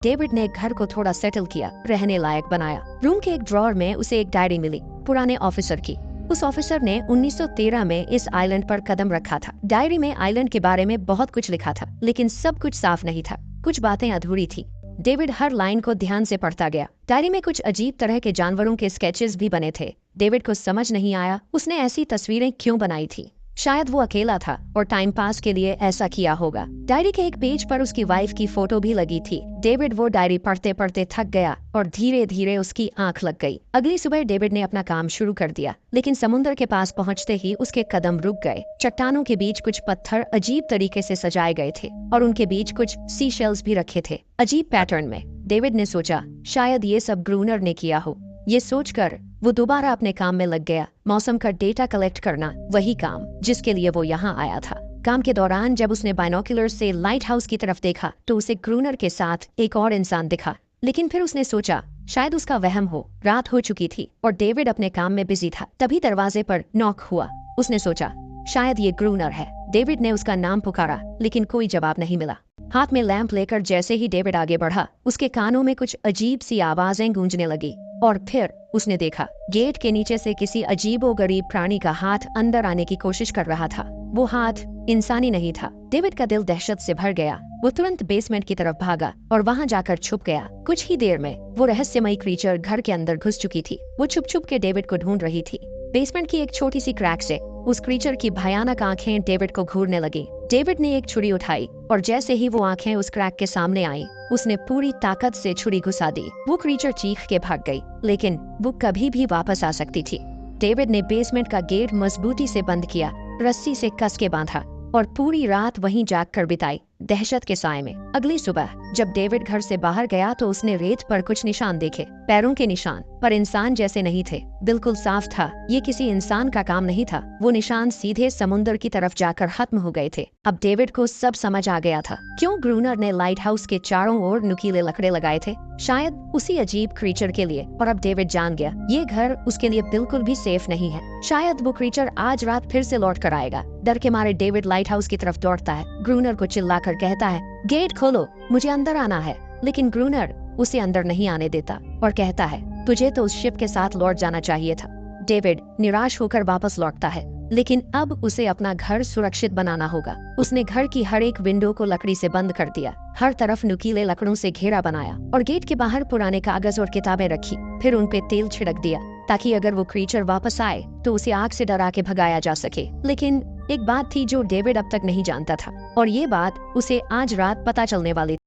David ने घर को थोड़ा सेटल किया, रहने लायक बनाया। रूम के एक ड्रॉअर में उसे एक डायरी मिली, पुराने ऑफिसर की। उस ऑफिसर ने 1913 में इस आइलैंड पर कदम रखा था। डायरी में आइलैंड के बारे में बहुत कुछ लिखा था, लेकिन सब कुछ साफ नहीं था। कुछ बातें अधूरी थी। डेविड हर लाइन को ध्यान से पढ़ता गया। डायरी में कुछ अजीब तरह के जानवरों के स्केचेस भी बने थे। डेविड को समझ नहीं आया उसने ऐसी तस्वीरें क्यों बनाई थी। शायद वो अकेला था और टाइम पास के लिए ऐसा किया होगा। डायरी के एक पेज पर उसकी वाइफ की फोटो भी लगी थी। डेविड वो डायरी पढ़ते पढ़ते थक गया और धीरे धीरे उसकी आंख लग गई। अगली सुबह डेविड ने अपना काम शुरू कर दिया, लेकिन समुद्र के पास पहुंचते ही उसके कदम रुक गए। चट्टानों के बीच कुछ पत्थर अजीब तरीके से सजाए गए थे और उनके बीच कुछ सी शेल्स भी रखे थे, अजीब पैटर्न में। डेविड ने सोचा शायद ये सब ग्रूनर ने किया हो। ये सोचकर वो दोबारा अपने काम में लग गया। मौसम का डेटा कलेक्ट करना, वही काम जिसके लिए वो यहाँ आया था। काम के दौरान जब उसने बाइनोकुलर से लाइट हाउस की तरफ देखा तो उसे ग्रूनर के साथ एक और इंसान दिखा, लेकिन फिर उसने सोचा शायद उसका वहम हो। रात हो चुकी थी और डेविड अपने काम में बिजी था। तभी दरवाजे पर नॉक हुआ। उसने सोचा शायद ये ग्रूनर है। डेविड ने उसका नाम पुकारा, लेकिन कोई जवाब नहीं मिला। हाथ में लैंप लेकर जैसे ही डेविड आगे बढ़ा, उसके कानों में कुछ अजीब सी आवाजें गूंजने लगी और फिर उसने देखा गेट के नीचे से किसी अजीबोगरीब प्राणी का हाथ अंदर आने की कोशिश कर रहा था। वो हाथ इंसानी नहीं था। डेविड का दिल दहशत से भर गया। वो तुरंत बेसमेंट की तरफ भागा और वहां जाकर छुप गया। कुछ ही देर में वो रहस्यमयी क्रीचर घर के अंदर घुस चुकी थी। वो छुप छुप के डेविड को ढूंढ रही थी। बेसमेंट की एक छोटी सी क्रैक से उस क्रीचर की भयानक आंखें डेविड को घूरने लगी। डेविड ने एक छुरी उठाई और जैसे ही वो आंखें उस क्रैक के सामने आईं, उसने पूरी ताकत से छुरी घुसा दी। वो क्रीचर चीख के भाग गई, लेकिन वो कभी भी वापस आ सकती थी। डेविड ने बेसमेंट का गेट मजबूती से बंद किया, रस्सी से कस के बांधा और पूरी रात वहीं जागकर बिताई, दहशत के साए में। अगली सुबह जब डेविड घर से बाहर गया तो उसने रेत पर कुछ निशान देखे, पैरों के निशान, पर इंसान जैसे नहीं थे। बिल्कुल साफ था ये किसी इंसान का काम नहीं था। वो निशान सीधे समुद्र की तरफ जाकर खत्म हो गए थे। अब डेविड को सब समझ आ गया था क्यों ग्रूनर ने लाइट हाउस के चारों ओर नुकीले लकड़े लगाए थे, शायद उसी अजीब क्रीचर के लिए। और अब डेविड जान गया ये घर उसके लिए बिल्कुल भी सेफ नहीं है। शायद वो क्रीचर आज रात फिर से लौट कर आएगा। डर के मारे डेविड लाइट हाउस की तरफ दौड़ता है। ग्रूनर को चिल्लाकर कहता है गेट खोलो, मुझे अंदर आना है। लेकिन ग्रूनर उसे अंदर नहीं आने देता और कहता है तुझे तो उस शिप के साथ लौट जाना चाहिए था। डेविड निराश होकर वापस लौटता है, लेकिन अब उसे अपना घर सुरक्षित बनाना होगा। उसने घर की हर एक विंडो को लकड़ी से बंद कर दिया, हर तरफ नुकीले लकड़ों से घेरा बनाया और गेट के बाहर पुराने कागज और किताबें रखी। फिर उन पे तेल छिड़क दिया ताकि अगर वो क्रीचर वापस आए तो उसे आग से डरा के भगाया जा सके। लेकिन एक बात थी जो डेविड अब तक नहीं जानता था और ये बात उसे आज रात पता चलने वाली थी।